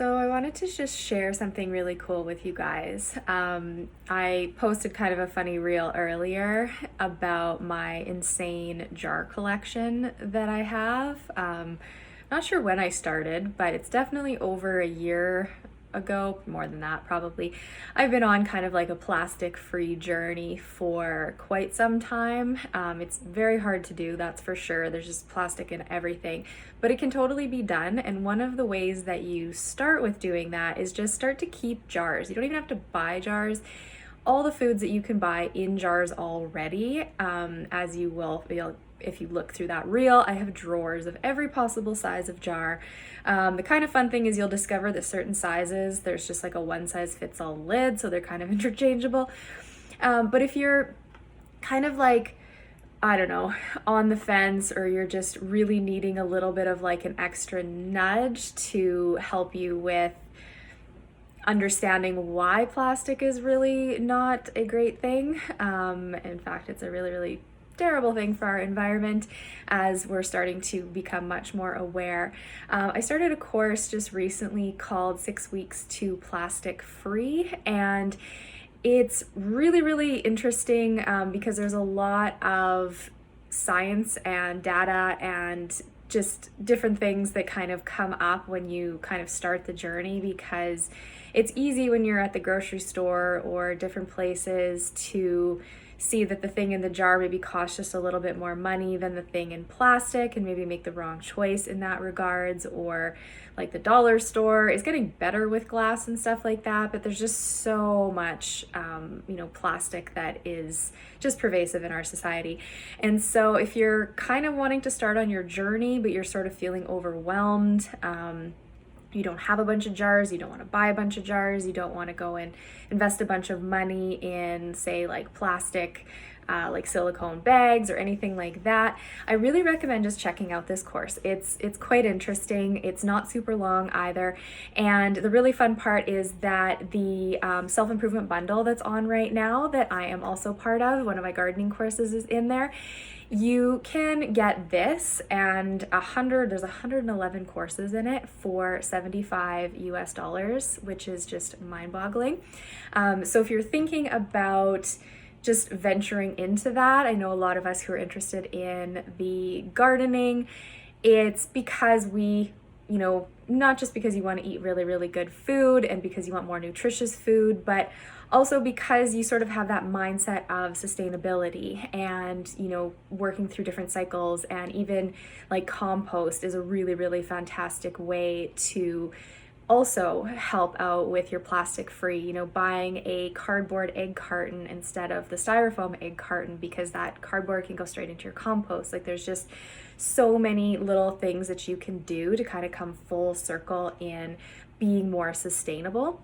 So I wanted to just share something really cool with you guys. I posted kind of a funny reel earlier about my insane jar collection that I have. Not sure when I started, but it's definitely over a year ago, more than that probably. I've been on kind of like a plastic-free journey for quite some time. It's very hard to do, that's for sure. There's just plastic in everything, but it can totally be done. And one of the ways that you start with doing that is just start to keep jars. You don't even have to buy jars. All the foods that you can buy in jars already, as you will feel if you look through that reel. I have drawers of every possible size of jar. The kind of fun thing is you'll discover that certain sizes, there's just like a one size fits all lid, so they're kind of interchangeable. But if you're kind of like, I don't know, on the fence, or you're just really needing a little bit of like an extra nudge to help you with understanding why plastic is really not a great thing. In fact, it's a really terrible thing for our environment, as we're starting to become much more aware. I started a course just recently called 6 Weeks to Plastic Free, and it's really interesting because there's a lot of science and data and just different things that kind of come up when you kind of start the journey, because it's easy when you're at the grocery store or different places to see that the thing in the jar maybe costs just a little bit more money than the thing in plastic, and maybe make the wrong choice in that regards. Or like the dollar store is getting better with glass and stuff like that, but there's just so much plastic that is just pervasive in our society. And so if you're kind of wanting to start on your journey, but you're sort of feeling overwhelmed, you don't have a bunch of jars, you don't want to buy a bunch of jars, you don't want to go and invest a bunch of money in, say, like plastic, like silicone bags or anything like that, I really recommend just checking out this course. It's quite interesting. It's not super long either. And the really fun part is that the self-improvement bundle that's on right now, that I am also part of, one of my gardening courses is in there. You can get this and there's 111 courses in it for $75 US, which is just mind-boggling. So if you're thinking about just venturing into that, I know a lot of us who are interested in the gardening, it's because not just because you want to eat really good food and because you want more nutritious food, but also because you sort of have that mindset of sustainability and, working through different cycles. And even like compost is a really fantastic way to also help out with your plastic free, buying a cardboard egg carton instead of the styrofoam egg carton, because that cardboard can go straight into your compost. Like there's just so many little things that you can do to kind of come full circle in being more sustainable.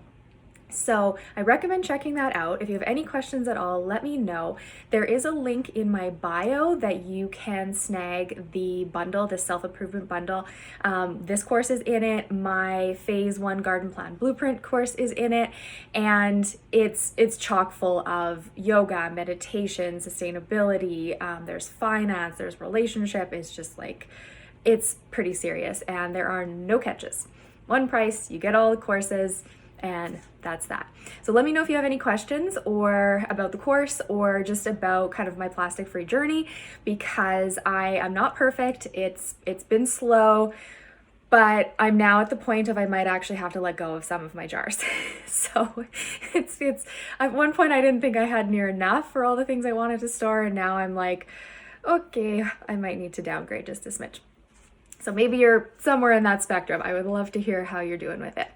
So I recommend checking that out. If you have any questions at all, let me know. There is a link in my bio that you can snag the bundle, the self-improvement bundle. This course is in it. My phase 1 garden plan blueprint course is in it. And it's chock full of yoga, meditation, sustainability. There's finance, there's relationship. It's just like, it's pretty serious, and there are no catches. One price, you get all the courses, and that's that. So let me know if you have any questions or about the course, or just about kind of my plastic-free journey, because I am not perfect. It's been slow, but I'm now at the point of I might actually have to let go of some of my jars. So it's at one point I didn't think I had near enough for all the things I wanted to store, and now I'm like, okay, I might need to downgrade just a smidge. So maybe you're somewhere in that spectrum. I would love to hear how you're doing with it.